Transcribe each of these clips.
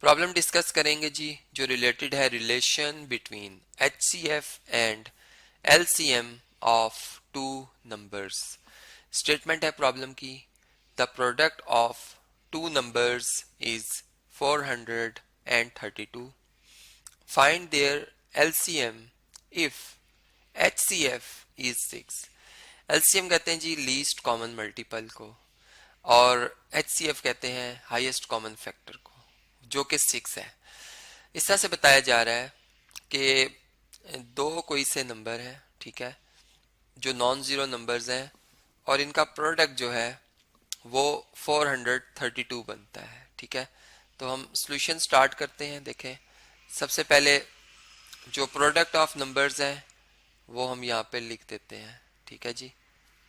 Problem discuss करेंगे जी जो related है relation between HCF and LCM of two numbers. Statement है प्रॉब्लम की, the product of two numbers is 432। Find their LCM if HCF is 6। LCM कहते हैं जी least common multiple को, और HCF कहते हैं हाईएस्ट कॉमन फैक्टर को, जो कि 6 है। इस तरह से बताया जा रहा है कि दो कोई से नंबर है, ठीक है, जो नॉन जीरो नंबर्स हैं, और इनका प्रोडक्ट जो है वो 432 बनता है, ठीक है। तो हम सॉल्यूशन स्टार्ट करते हैं। देखें, सबसे पहले जो प्रोडक्ट ऑफ नंबर्स हैं वो हम यहाँ पे लिख देते हैं, ठीक है जी,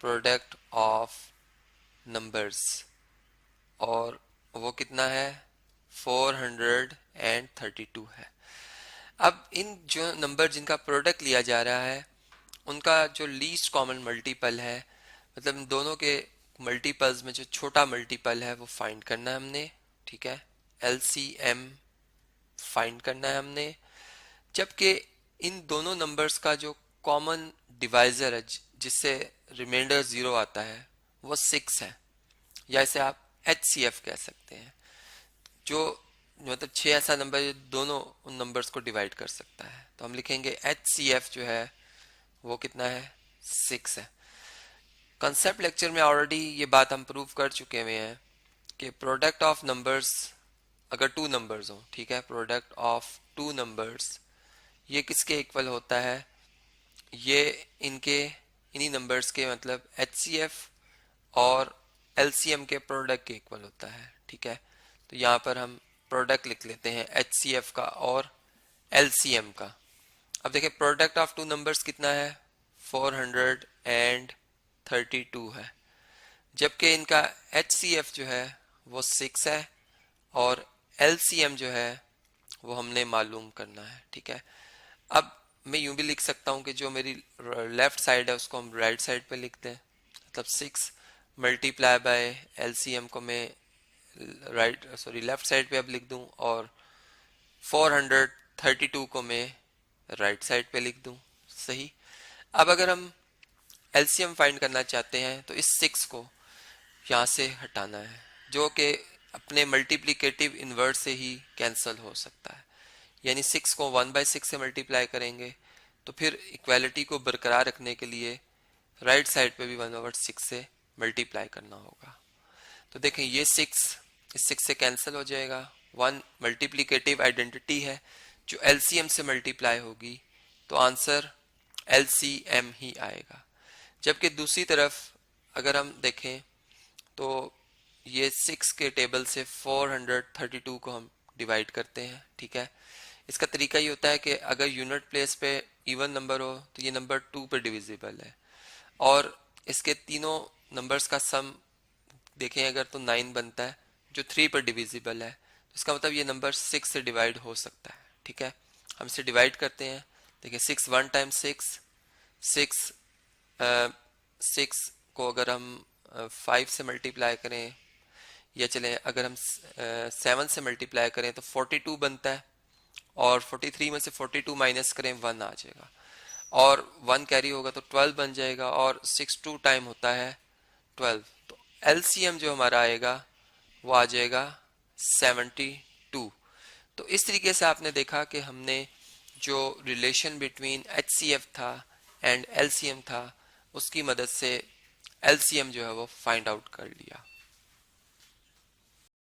प्रोडक्ट ऑफ नंबर्स, और वो कितना है 432 है। अब इन जो नंबर जिनका प्रोडक्ट लिया जा रहा है उनका जो लीस्ट कॉमन मल्टीपल है, मतलब इन दोनों के मल्टीपल्स में जो छोटा मल्टीपल है वो फाइंड करना है हमने, ठीक है, LCM फाइंड करना है हमने। जबकि इन दोनों नंबर्स का जो कॉमन डिवाइजर है जिससे रिमाइंडर 0 आता है वो 6 है, या इसे आप HCF कह सकते हैं। जो मतलब 6 ऐसा नंबर है जो दोनों उन नंबर्स को डिवाइड कर सकता है। तो हम लिखेंगे HCF जो है वो कितना है 6 है। कंसेप्ट लेक्चर में ऑलरेडी ये बात हम प्रूव कर चुके हुए हैं कि प्रोडक्ट ऑफ नंबर्स अगर टू नंबर्स हो, ठीक है, प्रोडक्ट ऑफ टू नंबर्स ये किसके इक्वल होता है, ये इनके इन्हीं नंबर्स के मतलब HCF और LCM के प्रोडक्ट के इक्वल होता है, ठीक है। तो यहाँ पर हम प्रोडक्ट लिख लेते हैं HCF का और LCM का। अब देखिए प्रोडक्ट ऑफ टू नंबर्स कितना है 432 है, जबकि इनका HCF जो है वो 6 है और LCM जो है वो हमने मालूम करना है, ठीक है। अब मैं यूं भी लिख सकता हूं कि जो मेरी लेफ्ट साइड है उसको हम राइट साइड पे लिखते हैं, मतलब 6 मल्टीप्लाई बाय LCM को मैं लेफ्ट साइड पे अब लिख दूं, और 432 को मैं राइट साइड पे लिख दूं, सही। अब अगर हम LCM फाइंड करना चाहते हैं तो इस 6 को यहाँ से हटाना है, जो कि अपने मल्टीप्लिकेटिव इन्वर्स से ही कैंसिल हो सकता है। यानी 6 को 1/6 से मल्टीप्लाई करेंगे तो फिर इक्वालिटी को बरकरार रखने के लिए राइट साइड पे भी 1/6 से मल्टीप्लाई करना होगा। तो देखें ये 6 इस 6 से कैंसिल हो जाएगा। 1 मल्टीप्लिकेटिव आइडेंटिटी है जो LCM से मल्टीप्लाई होगी, तो आंसर LCM ही आएगा। जबकि दूसरी तरफ अगर हम देखें तो ये 6 के टेबल से 432 को हम डिवाइड करते हैं, ठीक है। इसका तरीका ये होता है कि अगर यूनिट प्लेस पे इवन नंबर हो तो ये नंबर 2 पे डिविजिबल है, और इसके तीनों नंबर्स का सम देखें अगर तो 9 बनता है जो 3 पर डिविजिबल है, तो इसका मतलब ये नंबर 6 से डिवाइड हो सकता है, ठीक है। हम इसे डिवाइड करते हैं। देखिए 6 1 टाइम्स 6 6 को अगर हम 5 से मल्टीप्लाई करें, या चलें अगर हम 7 से मल्टीप्लाई करें तो 42 बनता है, और 43 में से 42 माइनस करें 1 आ जाएगा, और 1 कैरी होगा तो 12 बन जाएगा, और 6 2 टाइम होता है 12। तो LCM जो हमारा आएगा वो आ जाएगा 72। तो इस तरीके से आपने देखा कि हमने जो रिलेशन बिटवीन HCF था एंड LCM था उसकी मदद से LCM जो है वो फाइंड आउट कर लिया।